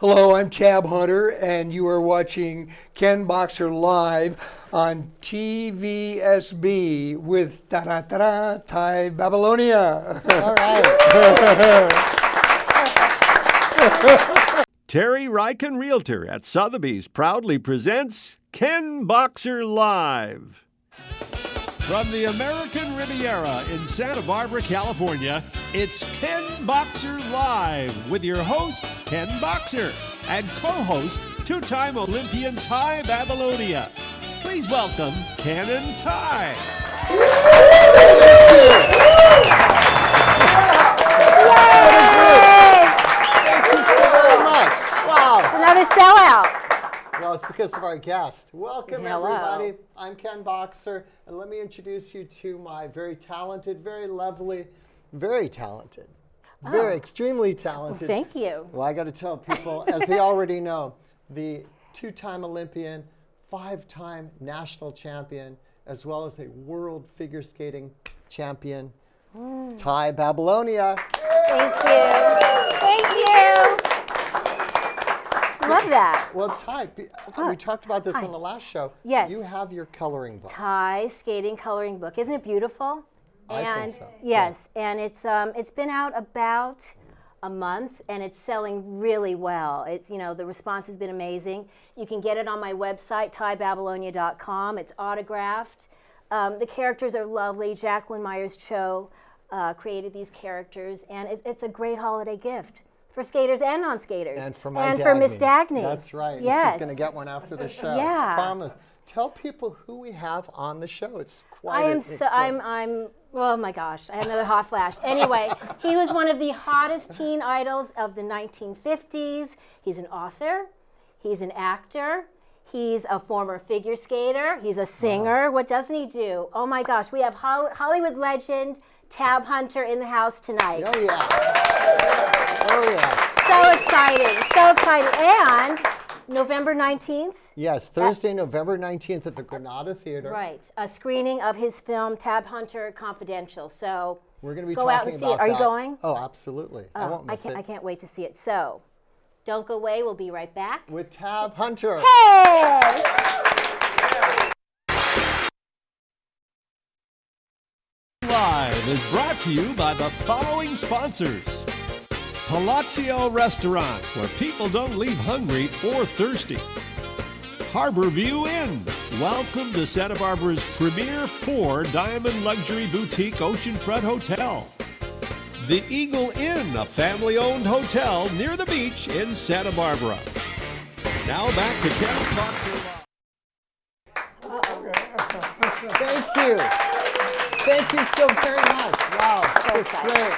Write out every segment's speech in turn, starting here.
Hello, I'm Tab Hunter, and you are watching Ken Boxer live on TVSB with Ty Babylonia. All right. Terry Ryken Realtor at Sotheby's proudly presents Ken Boxer Live. From the American Riviera in Santa Barbara, California, it's Ken Boxer Live with your host, Ken Boxer, and co-host, two-time Olympian Ty Babylonia. Please welcome Ken and Ty. Thank you so very much. Wow. Another sellout. Well, it's because of our guest. Welcome, Hello. everybody. I'm Ken Boxer, and let me introduce you to my very talented, very lovely, very talented, very extremely talented. Well, thank you. Well, I got to tell people, as they already know, the two-time Olympian, five-time national champion, as well as a world figure skating champion, Ty Babylonia. Thank you. Thank you. Love that. Well, Ty, we talked about this on the last show. Yes. You have your coloring book. Ty skating coloring book. Isn't it beautiful? I think so. Yes, and it's been out about a month, and it's selling really well. It's, the response has been amazing. You can get it on my website, tybabylonia.com. It's autographed. The characters are lovely. Jacqueline Myers-Cho created these characters, and it's a great holiday gift for skaters and non-skaters. And for my for Miss Dagny. That's right. Yes. She's going to get one after the show. Yeah. Promise. Tell people who we have on the show. It's quite I'm oh my gosh, I had another hot flash. Anyway, he was one of the hottest teen idols of the 1950s. He's an author, he's an actor, he's a former figure skater, he's a singer. Wow. What doesn't he do? Oh my gosh, we have Hollywood legend Tab Hunter in the house tonight. Oh yeah. Oh yeah. So exciting, so exciting. And November 19th. Yes, Thursday, November 19th at the Granada Theater. Right, a screening of his film Tab Hunter Confidential. So we're going to be go talking out and see about it. Are you that. going? Oh, absolutely. I won't miss it. I can't wait to see it. So don't go away. We'll be right back. With Tab Hunter. Hey! Live is brought to you by the following sponsors. Palazzo Restaurant, where people don't leave hungry or thirsty. Harborview Inn, welcome to Santa Barbara's premier 4-diamond luxury boutique oceanfront hotel. The Eagle Inn, a family-owned hotel near the beach in Santa Barbara. Now back to Ken Boxer. Thank you. Thank you so very much. Wow, that's great.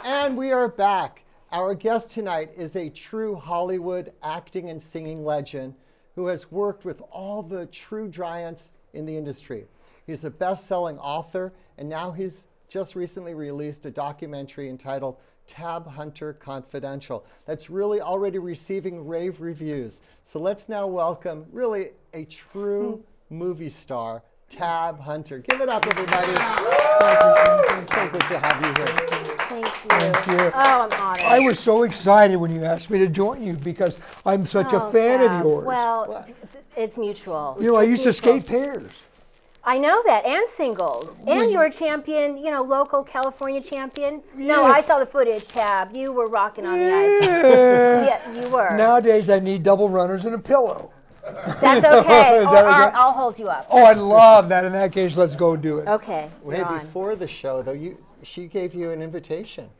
And we are back. Our guest tonight is a true Hollywood acting and singing legend who has worked with all the true giants in the industry. He's a best-selling author, and now he's just recently released a documentary entitled Tab Hunter Confidential that's really already receiving rave reviews. So let's now welcome really a true movie star, Tab Hunter. Give it up, everybody. It's so good to have you here. Thank you. Thank you. Oh, I'm honored. I was so excited when you asked me to join you because I'm such a fan of yours. Well, it's mutual. I used to skate pairs. I know that, and singles. And you're a champion, local California champion. Yeah. No, I saw the footage, Tab. You were rocking on the ice. Yeah. Yeah, you were. Nowadays, I need double runners and a pillow. That's okay. Is that okay? I'll hold you up. Oh, I love that. In that case, let's go do it. Okay. Hey, before the show, though, she gave you an invitation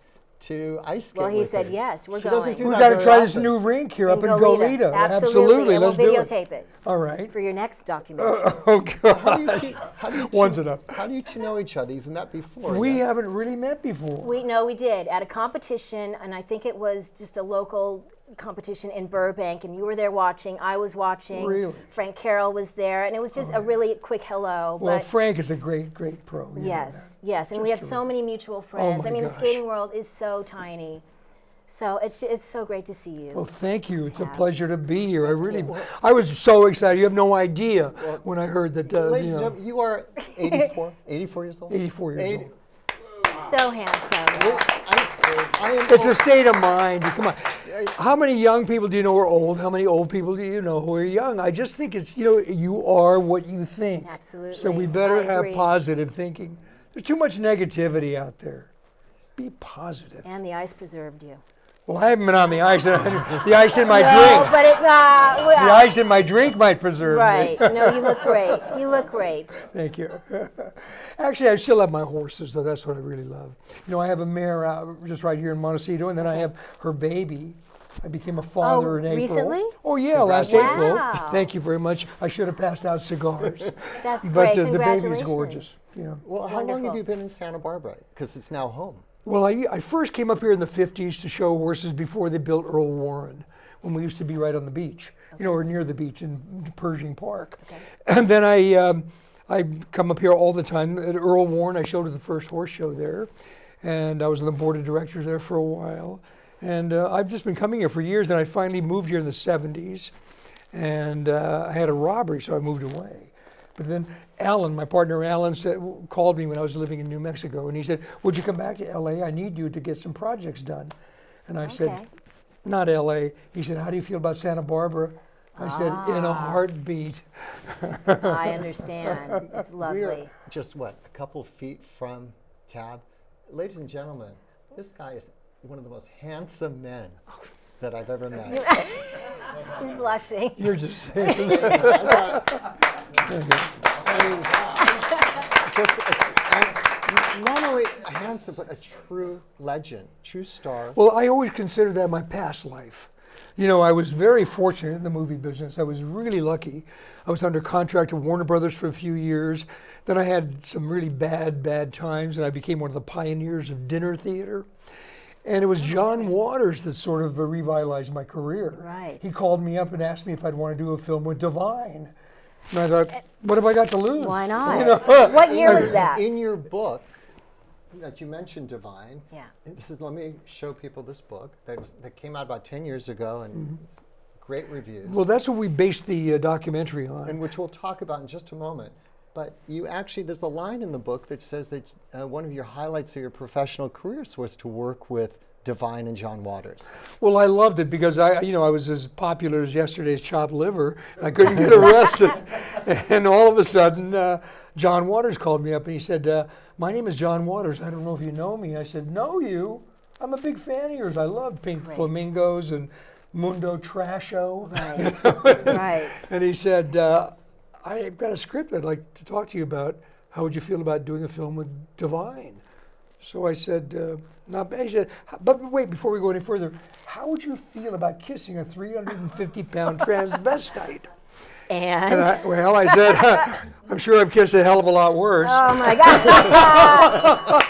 to ice skate. Well, he with said her. yes. We're She going. doesn't do We've that got to very try this often. new rink here up in Goleta. Goleta. Absolutely. And Let's we'll do it. videotape it All right. for your next documentary. Oh, God. How do you One's enough. How do you two know each other? You've met before. We yes? haven't really met before. We did at a competition, and I think it was just a local competition in Burbank, and you were there watching. I was watching. Really? Frank Carroll was there, and it was just a really quick hello. Well, but Frank is a great pro. You know yes, that. yes, and we have so many mutual friends. my I mean, gosh. the skating world is so tiny. So it's so great to see you. Well, thank you. It's a Tab. pleasure to be here. I was so excited. You have no idea when I heard that. Ladies and gentlemen, you are 84 years old? 84 years old. So handsome. It's a state of mind. Come on. How many young people do you know are old? How many old people do you know who are young? I just think it's, you are what you think. Absolutely. So we better I have agree. positive thinking. There's too much negativity out there. Be positive. And the ice preserved you. Well, I haven't been on the ice. The ice in my No, drink. but The ice in my drink might preserve me. right. No, you look great. You look great. Thank you. Actually, I still have my horses, though. That's what I really love. I have a mare out just right here in Montecito, and then I have her baby. I became a father in April. Recently? Oh, yeah, last April. Wow. Thank you very much. I should have passed out cigars. That's But great. the baby's Congratulations. gorgeous. Yeah. Well, how long have Wonderful. you been in Santa Barbara? Because it's now home. Well, I first came up here in the 50s to show horses before they built Earl Warren, when we used to be right on the beach, or near the beach in Pershing Park. Okay. And then I come up here all the time. At Earl Warren, I showed at the first horse show there, and I was on the board of directors there for a while. And I've just been coming here for years, and I finally moved here in the 70s, and I had a robbery, so I moved away. But then Alan, my partner Alan, called me when I was living in New Mexico, and he said, would you come back to LA? I need you to get some projects done. And I said, not LA. He said, how do you feel about Santa Barbara? I said, in a heartbeat. I understand. It's lovely. We're just, a couple feet from Tab. Ladies and gentlemen, this guy is one of the most handsome men that I've ever met. He's blushing. You're just not only handsome, but a true legend, true star. Well, I always consider that my past life. I was very fortunate in the movie business. I was really lucky. I was under contract to Warner Brothers for a few years. Then I had some really bad times, and I became one of the pioneers of dinner theater. And it was John Waters that sort of revitalized my career. Right. He called me up and asked me if I'd want to do a film with Divine. And I thought, what have I got to lose? Why not? What year was that? In your book that you mentioned, Divine. Yeah. Let me show people this book that came out about 10 years ago, and it's great reviews. Well, that's what we based the documentary on. And which we'll talk about in just a moment. But there's a line in the book that says that one of your highlights of your professional careers was to work with Divine and John Waters. Well, I loved it because I was as popular as yesterday's chopped liver. I couldn't get arrested. And all of a sudden, John Waters called me up and he said, my name is John Waters. I don't know if you know me. I said, know you? I'm a big fan of yours. I love Pink Flamingos and Mundo Trasho. Right. Right. And he said, I've got a script I'd like to talk to you about. How would you feel about doing a film with Divine? So I said, not bad. He said, but wait, before we go any further, how would you feel about kissing a 350-pound transvestite? And I said, I'm sure I've kissed a hell of a lot worse. oh my God.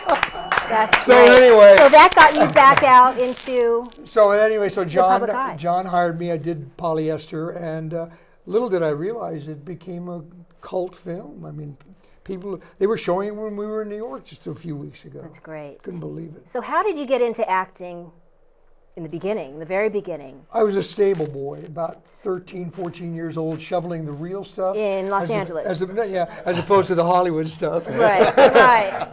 That's So great. anyway. So that got you back out into So public eye. John hired me. I did Polyester, and little did I realize it became a cult film. I mean, they were showing it when we were in New York just a few weeks ago. That's great. Couldn't believe it. So how did you get into acting in the very beginning? I was a stable boy, about 13, 14 years old, shoveling the real stuff. In Los Angeles. As opposed to the Hollywood stuff. Right, right.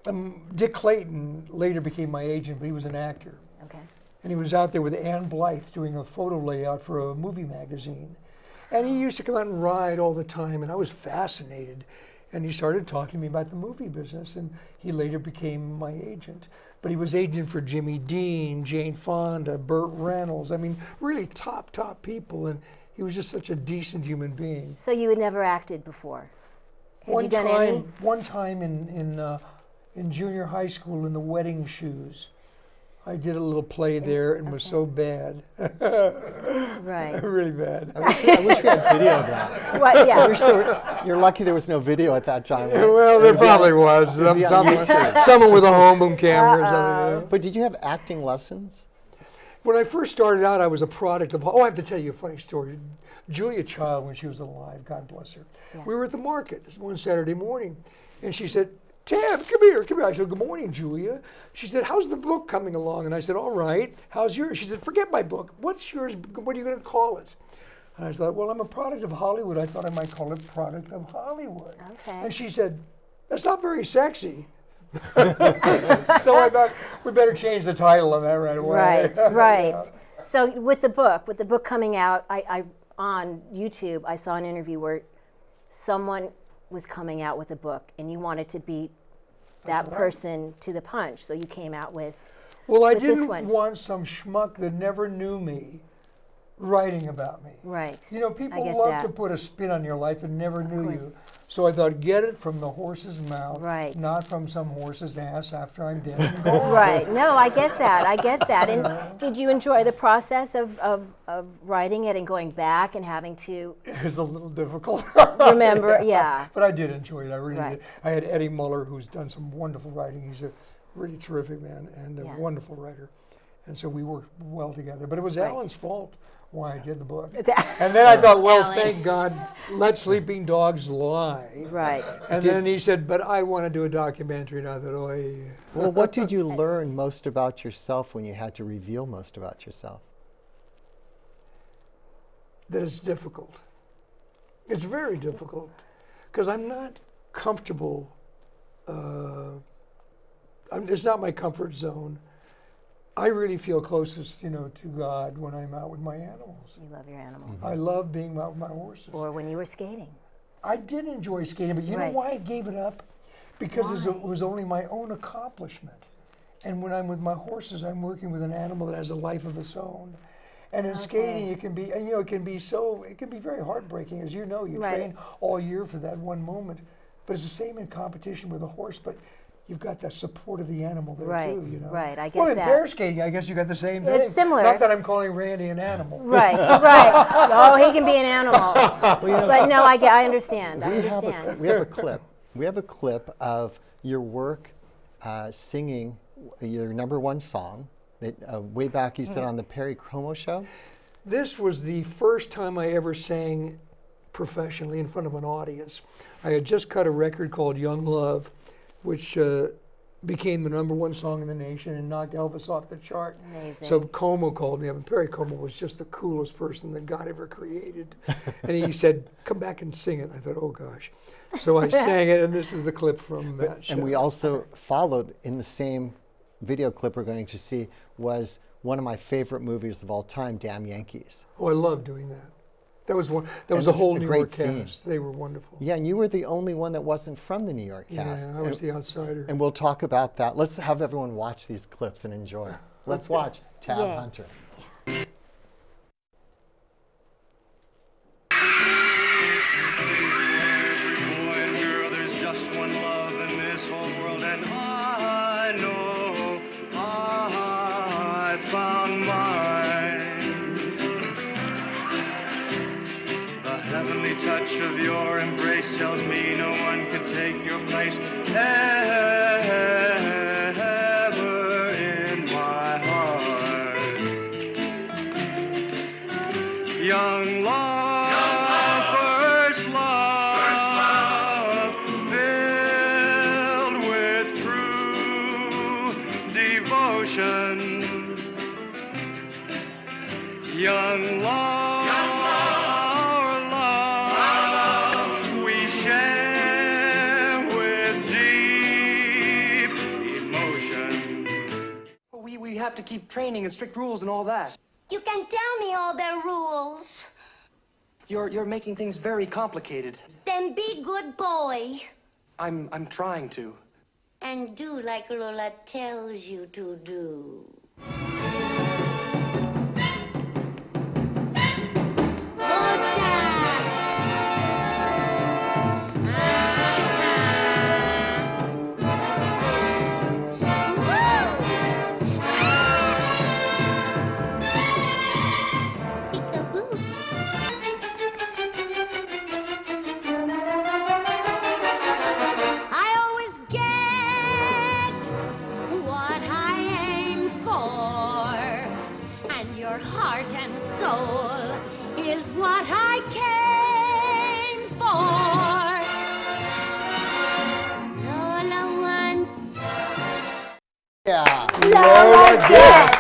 And Dick Clayton later became my agent, but he was an actor. Okay. And he was out there with Ann Blythe doing a photo layout for a movie magazine. And he used to come out and ride all the time, and I was fascinated. And he started talking to me about the movie business, and he later became my agent. But he was agent for Jimmy Dean, Jane Fonda, Burt Reynolds. I mean, really top people, and he was just such a decent human being. So you had never acted before? Had you done any? One time in junior high school in The Wedding Shoes. I did a little play there and was so bad. Right. Really bad. I wish we had video of that. What? Yeah. You're lucky there was no video at that time. Right? Well, there probably was. be on YouTube. Someone with a home boom camera or something. But did you have acting lessons? When I first started out, I was a product of, I have to tell you a funny story. Julia Child, when she was alive, God bless her, we were at the market one Saturday morning, and she said, Tab, come here. I said, good morning, Julia. She said, how's the book coming along? And I said, all right. How's yours? She said, forget my book. What's yours? What are you going to call it? And I thought, well, I'm a product of Hollywood. I thought I might call it Product of Hollywood. Okay. And she said, that's not very sexy. So I thought we better change the title on that right away. Right, right. So with the book coming out, I on YouTube, I saw an interview where someone was coming out with a book, and you wanted to beat that person to the punch. So you came out with. Well, I with this didn't one. want some schmuck that never knew me writing about me. Right. You know, I people get love that. to put a spin on your life and never knew you. course. So I thought, get it from the horse's mouth, Right. not from some horse's ass after I'm dead and gone. Right. No, I get that. I get that. And did you enjoy the process of writing it and going back and having to It was a little difficult. remember? Yeah. But I did enjoy it. I really Right. did. I had Eddie Muller, who's done some wonderful writing. He's a really terrific man and a Yeah. wonderful writer. And so we worked well together. But it was Right. Alan's fault why I did the book. It's And then I thought, well, Alan. thank God, let sleeping dogs lie. right. And then he said, but I want to do a documentary. And I thought, oh, Well, what did you learn most about yourself when you had to reveal most about yourself? that it's difficult. It's very difficult because I'm not comfortable. It's not my comfort zone. I really feel closest, to God when I'm out with my animals. You love your animals. I love being out with my horses. Or when you were skating. I did enjoy skating, but you know Right. why I gave it up? Because it Why? was only my own accomplishment. And when I'm with my horses, I'm working with an animal that has a life of its own. And in skating, it can be, it can be very heartbreaking. As you know, you Right. train all year for that one moment. But it's the same in competition with a horse, but you've got that support of the animal there Right, too, right, I get well, in that. pair skating, I guess you got the same thing. It's similar. Not that I'm calling Randy an animal. Right, right. Oh, he can be an animal. But no, I understand. I understand. We have a clip. We have a clip of your work singing your #1 song. That, way back, you said on the Perry Como show. This was the first time I ever sang professionally in front of an audience. I had just cut a record called Young Love, which became the #1 song in the nation and knocked Elvis off the chart. Amazing. So Como called me up, and Perry Como was just the coolest person that God ever created. And he said, come back and sing it. I thought, oh gosh. So I sang it, and this is the clip from that show. And we also followed in the same video clip we're going to see was one of my favorite movies of all time, Damn Yankees. Oh, I love doing that. That was one. That was a whole a New great York scene. cast. They were wonderful. Yeah, and you were the only one that wasn't from the New York cast. Yeah, I was the outsider. And we'll talk about that. Let's have everyone watch these clips and enjoy. Let's watch Tab Yeah. Hunter. Boy and girl, there's just one love in this whole world, and I know I found mine. The heavenly touch of your embrace tells me no one could take your place ever in my heart. Young love, first love, filled with true devotion. Young love, our love, we share with deep emotion. We have to keep training and strict rules and all that. You can tell me all the rules. You're making things very complicated. Then be good boy I'm trying to. and do like Lola tells you to do. I always get what I aim for, and your heart and soul is what I came for. Lola once. Yeah. Lola gets.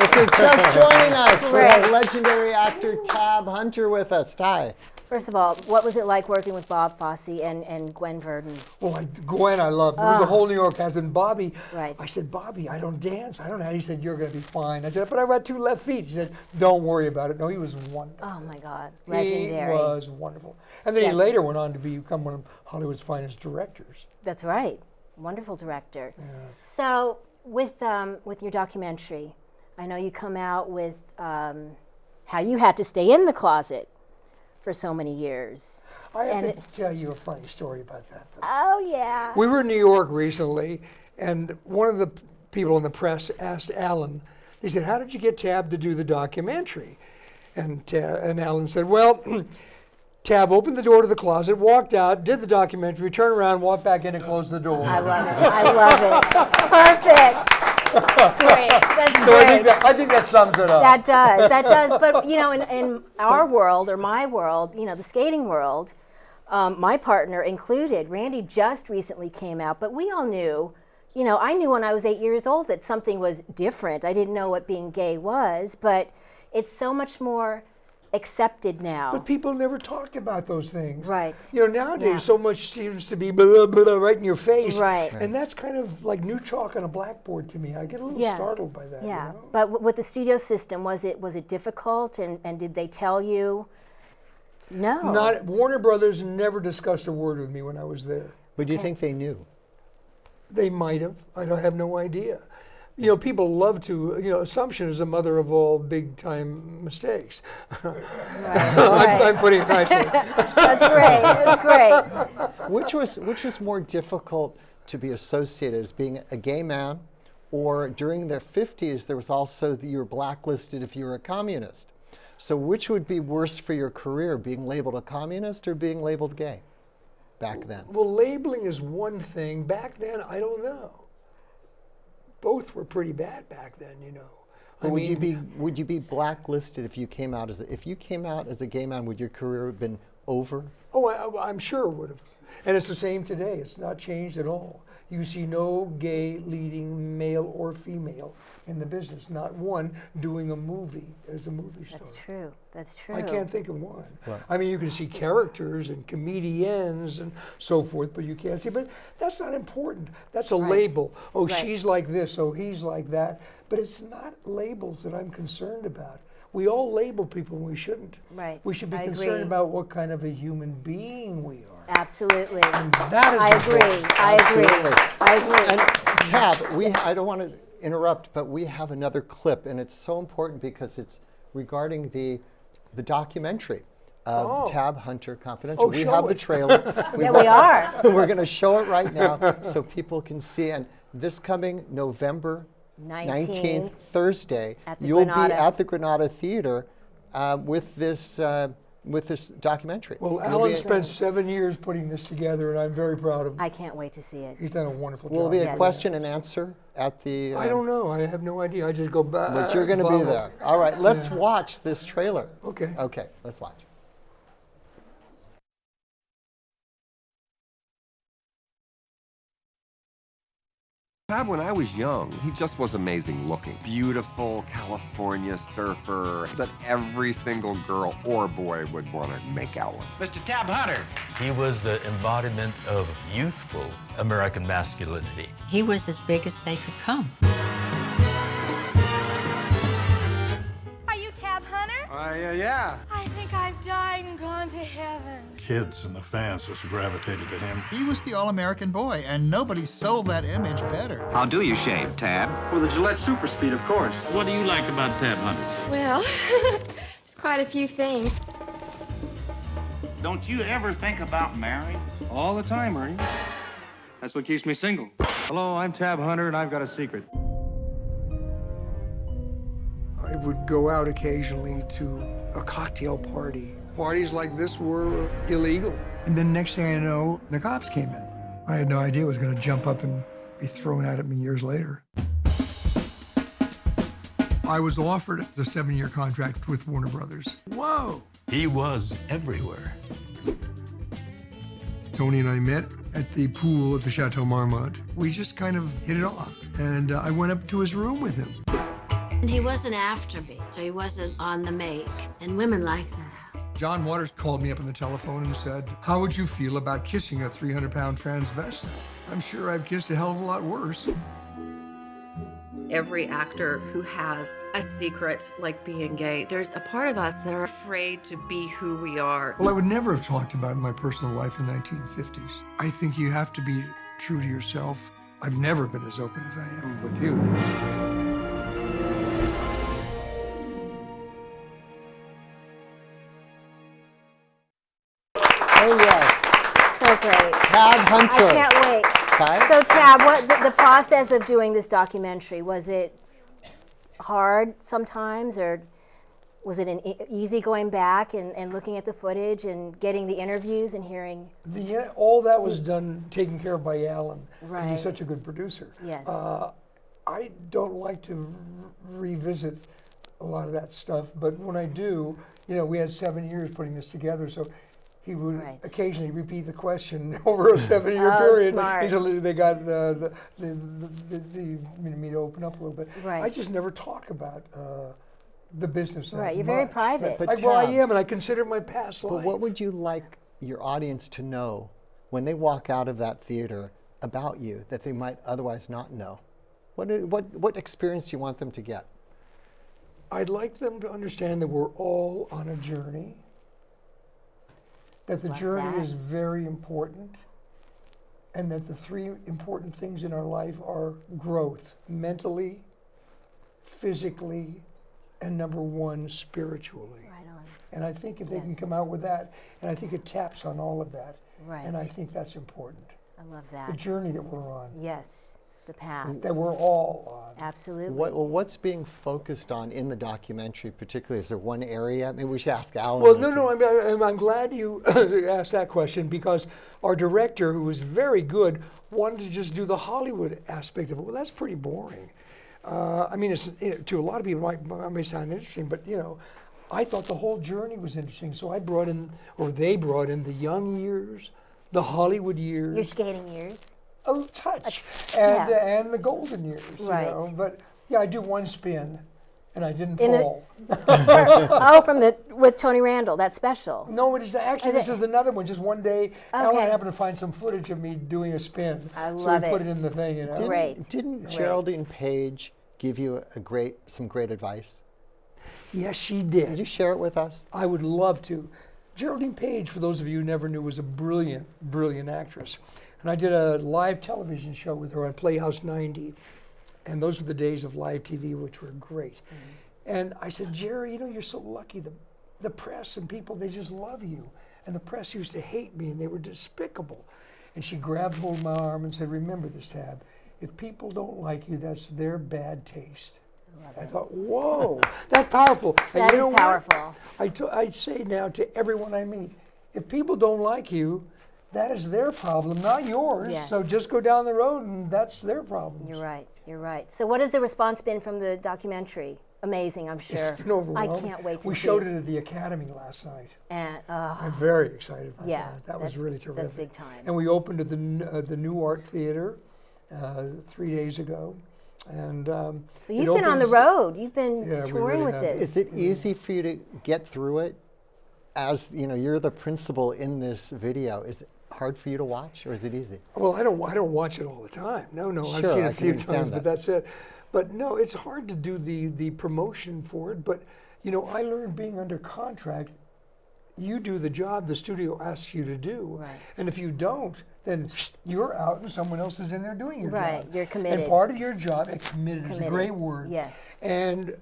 If you're just joining us, we have Great. legendary actor Tab Hunter with us. Ty. First of all, what was it like working with Bob Fosse and Gwen Verdon? Well, Gwen, I loved. It was a whole New York cast. And Bobby, Right. I said, Bobby, I don't dance. I don't know. He said, you're going to be fine. I said, but I've got 2 left feet. He said, don't worry about it. No, he was wonderful. Oh my God, legendary. He was wonderful. And then Yeah. he later went on to become one of Hollywood's finest directors. That's right, wonderful director. Yeah. So with your documentary, I know you come out with how you had to stay in the closet for so many years. I have to tell you a funny story about that, though. Oh yeah. We were in New York recently, and one of the people in the press asked Alan, they said, how did you get Tab to do the documentary? And Alan said, well, Tab opened the door to the closet, walked out, did the documentary, turned around, walked back in and closed the door. I love it. I love it. Perfect. Great. That's So great. I think that sums it up. That does. But you know, in our world or my world, you know, the skating world, my partner included, Randy just recently came out, but we all knew, you know, I knew when I was 8 years old that something was different. I didn't know what being gay was, but it's so much more accepted now. But people never talked about those things. Right. You know, nowadays so much seems to be blah, blah, blah, right in your face. Right. And that's kind of like new chalk on a blackboard to me. I get a little startled by that. Yeah. You know? But with the studio system, was it difficult? And did they tell you? No. Warner Brothers never discussed a word with me when I was there. But do you think they knew? They might have. I don't have no idea. You know, people love to, you know, assumption is the mother of all big-time mistakes. Right. I'm putting it nicely. That's great. That's great. Which was more difficult to be associated as being a gay man, or during the 50s there was also you were blacklisted if you were a communist. So which would be worse for your career, being labeled a communist or being labeled gay back then? Well, labeling is one thing. Back then, I don't know. Both were pretty bad back then, you know. But would you be blacklisted if you came out as a gay man? Would your career have been over? Oh, I'm sure it would have. And it's the same today. It's not changed at all. You see no gay leading male or female in the business. Not one doing a movie as a movie star. That's true. That's true. I can't think of one. Right. I mean, you can see characters and comedians and so forth, but you can't see. But that's not important. That's a label. Oh, she's like this. Oh, he's like that. But it's not labels that I'm concerned about. We all label people when we shouldn't. Right. We should be I concerned agree. about what kind of a human being we are. Absolutely. And that is I agree. important. I agree. Absolutely. I agree. And Tab, I don't want to interrupt, but we have another clip, and it's so important because it's regarding the documentary of Tabhunter Confidential. Oh, we show have the it. trailer. Yeah, we are. We're going to show it right now so people can see. And this coming November 19th, Thursday, At the you'll Granada. be at the Granada Theater with this documentary. Well, You'll Alan be- spent 7 years putting this together, and I'm very proud of him. I can't wait to see it. He's done a wonderful Will job. there be a Yes. question and answer at the... I don't know. I have no idea. I just go back. But you're going to be there. All right, let's watch this trailer. Okay. Okay, let's watch. Tab, when I was young, he just was amazing looking. Beautiful California surfer that every single girl or boy would want to make out with. Mr. Tabhunter. He was the embodiment of youthful American masculinity. He was as big as they could come. Are you Tabhunter? Yeah. I think I've died and gone to heaven. Kids and the fans just gravitated to him. He was the all-American boy, and nobody sold that image better. How do you shave, Tab? With a Gillette Super Speed, of course. What do you like about Tabhunter? Well, there's quite a few things. Don't you ever think about marrying? All the time, Ernie. That's what keeps me single. Hello, I'm Tab Hunter, and I've got a secret. I would go out occasionally to a cocktail party. Parties like this were illegal. And then next thing I know, the cops came in. I had no idea it was going to jump up and be thrown at me years later. I was offered a 7-year contract with Warner Brothers. Whoa! He was everywhere. Tony and I met at the pool at the Chateau Marmont. We just kind of hit it off. And I went up to his room with him. And he wasn't after me, so he wasn't on the make. And women like that. John Waters called me up on the telephone and said, "How would you feel about kissing a 300-pound transvestite?" I'm sure I've kissed a hell of a lot worse. Every actor who has a secret like being gay, there's a part of us that are afraid to be who we are. Well, I would never have talked about my personal life in the 1950s. I think you have to be true to yourself. I've never been as open as I am with you. Oh, yes. So great. Tabhunter. I can't wait. Okay. So Tab, what the process of doing this documentary, was it hard sometimes, or was it easy going back and looking at the footage and getting the interviews and hearing? All that was done, taken care of by Alan. Right. He's such a good producer. Yes. I don't like to revisit a lot of that stuff, but when I do, we had 7 years putting this together, so he would occasionally repeat the question over a 7-year period until they got me to open up a little bit. Right. I just never talk about the business. Right, you're very private. Well, I am, and I consider my past life. But what would you like your audience to know when they walk out of that theater about you that they might otherwise not know? What experience do you want them to get? I'd like them to understand that we're all on a journey, that the journey is very important, and that the 3 important things in our life are growth, mentally, physically, and number 1, spiritually. Right on. And I think if they can come out with that, and I think it taps on all of that, right. And I think that's important. I love that. The journey that we're on. Yes, the path. That we're all on. Absolutely. What's being focused on in the documentary, particularly? Is there one area? Maybe we should ask Alan. Well, no. I'm glad you asked that question, because our director, who was very good, wanted to just do the Hollywood aspect of it. Well, that's pretty boring. It's, to a lot of people, it may sound interesting, but I thought the whole journey was interesting. So they brought in the young years, the Hollywood years. Your skating years. A touch, and the golden years, right. But I do one spin, and I didn't fall. With Tony Randall, that's special. No, it is actually this is another one. Just one day, Alan happened to find some footage of me doing a spin. I love so he put it in the thing. Didn't Geraldine Page give you some great advice? Yes, she did. Could you share it with us? I would love to. Geraldine Page, for those of you who never knew, was a brilliant, brilliant actress. And I did a live television show with her on Playhouse 90. And those were the days of live TV, which were great. Mm-hmm. And I said, Jerry, you're so lucky. The press and people, they just love you. And the press used to hate me, and they were despicable. And she grabbed hold of my arm and said, remember this, Tab. If people don't like you, that's their bad taste. I thought, whoa, that's powerful. That is powerful. I say now to everyone I meet, if people don't like you, that is their problem, not yours. Yes. So just go down the road, and that's their problem. You're right. So what has the response been from the documentary? Amazing, I'm sure. It's been overwhelming. I can't wait to see it. We showed it at the Academy last night. And I'm very excited about that. That was really terrific. That's big time. And we opened at the New Art Theater 3 days ago. And so you've been on the road. You've been touring with this. Is it easy for you to get through it? As you're the principal in this video. Is it hard for you to watch, or is it easy? Well, I don't watch it all the time. No, I've seen it a few times, but that's it. But no, it's hard to do the promotion for it. But I learned being under contract. You do the job the studio asks you to do, right. And if you don't, then you're out and someone else is in there doing your job. Right, you're committed. And part of your job, committed is a great word. Yes. And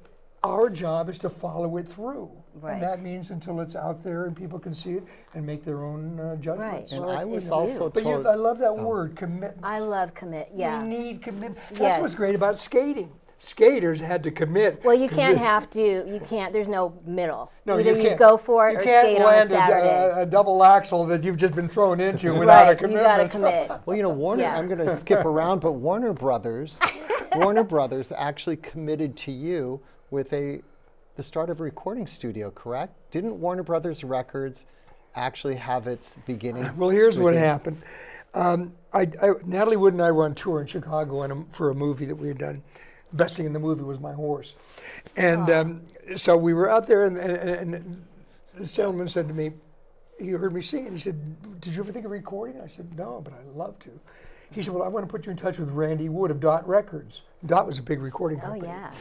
our job is to follow it through. Right. And that means until it's out there and people can see it and make their own judgments. Right. And I was also told. I love that word, commitment. I love commit, yeah. We need commitment. That's what's great about skating. Skaters had to commit. Well, you can't, there's no middle. No, Either you go for it or skate on a Saturday. You can't land a double axel that you've just been thrown into without a commitment. You gotta commit. Well, Warner, I'm going to skip around, but Warner Brothers actually committed to you with the start of a recording studio, correct? Didn't Warner Brothers Records actually have its beginning? Well, here's what happened. Natalie Wood and I were on tour in Chicago for a movie that we had done. Best thing in the movie was my horse. And so we were out there, and this gentleman said to me, he heard me sing, and he said, "Did you ever think of recording?" I said, "No, but I'd love to." He said, "Well, I want to put you in touch with Randy Wood of Dot Records." Dot was a big recording company. Oh, yeah.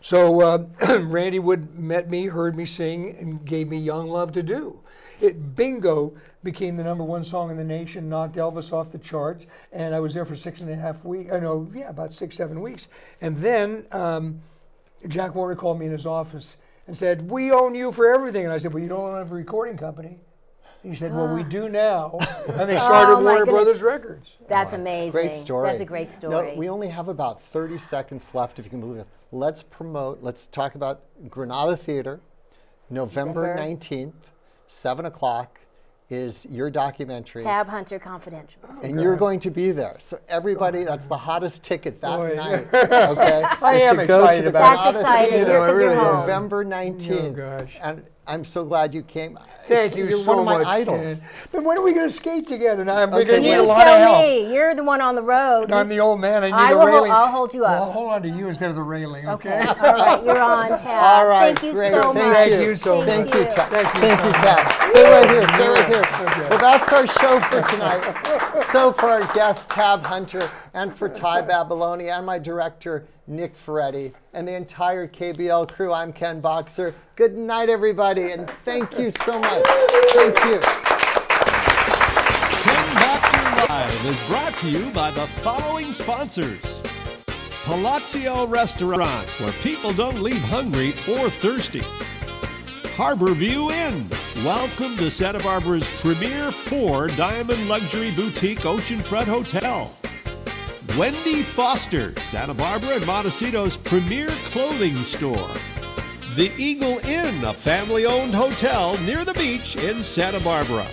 So Randy Wood met me, heard me sing, and gave me Young Love to Do. Bingo became the #1 song in the nation, knocked Elvis off the charts, and I was there for 6.5 weeks. About 6-7 weeks. And then Jack Warner called me in his office and said, "We own you for everything." And I said, "Well, you don't have a recording company." And he said, "Well, we do now." And they started Warner Brothers Records. That's amazing. Great story. That's a great story. No, we only have about 30 seconds left, if you can believe it. Let's talk about Granada Theater, November 19th, 7 o'clock is your documentary. Tabhunter Confidential. And you're going to be there. So everybody, that's the hottest ticket that night. Okay? I am excited about it. That's exciting. November 19th. Oh, gosh. And I'm so glad you came. Thank you You're so one of my much, idols. Ken. But when are we going to skate together? Now, we're Okay. going to need a You lot of tell help. me. You're the one on the road. I'm the old man. I need a railing. I'll hold you up. Well, I'll hold on to you instead of the railing, okay? All right, you're on, Tab. All right, Thank you great. so much. Thank you so much. Thank you, Tab. Thank you, Thank you, Tab. Stay right here. Stay right here. Well, that's our show for tonight. So for our guest, Tab Hunter, and for Ty Babylonia, and my director, Nick Ferretti, and the entire KBL crew, I'm Ken Boxer. Good night, everybody, and thank you so much. Thank you. Ken Boxer Live is brought to you by the following sponsors. Palazzo Restaurant, where people don't leave hungry or thirsty. Harborview Inn. Welcome to Santa Barbara's premier 4-diamond luxury boutique oceanfront hotel. Wendy Foster, Santa Barbara and Montecito's premier clothing store. The Eagle Inn, a family-owned hotel near the beach in Santa Barbara.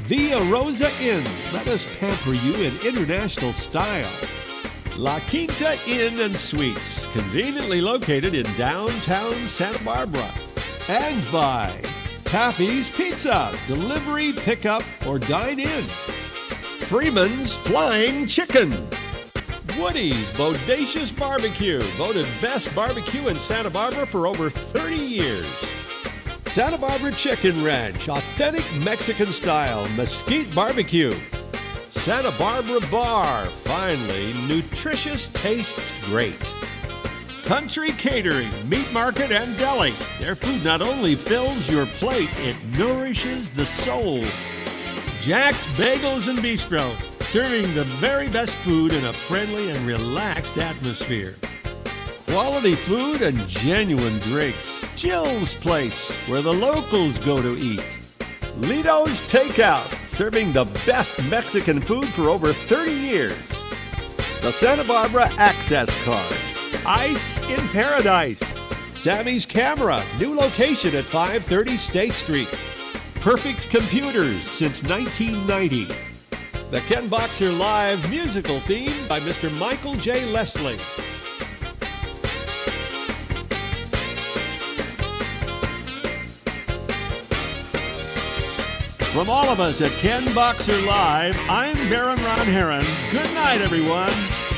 Via Rosa Inn, let us pamper you in international style. La Quinta Inn and Suites, conveniently located in downtown Santa Barbara. And by Taffy's Pizza, delivery, pickup, or dine in. Freeman's Flying Chicken. Woody's Bodacious Barbecue, voted best barbecue in Santa Barbara for over 30 years. Santa Barbara Chicken Ranch, authentic Mexican style, mesquite barbecue. Santa Barbara Bar, finally, nutritious tastes great. Country Catering, Meat Market, and Deli. Their food not only fills your plate, it nourishes the soul. Jack's Bagels and Bistro, serving the very best food in a friendly and relaxed atmosphere. Quality food and genuine drinks. Jill's Place, where the locals go to eat. Lito's Takeout, serving the best Mexican food for over 30 years. The Santa Barbara Access Card. Ice in Paradise. Sammy's Camera, new location at 530 State Street. Perfect Computers since 1990. The Ken Boxer Live musical theme by Mr. Michael J. Leslie. From all of us at Ken Boxer Live, I'm Baron Ron Heron. Good night, everyone.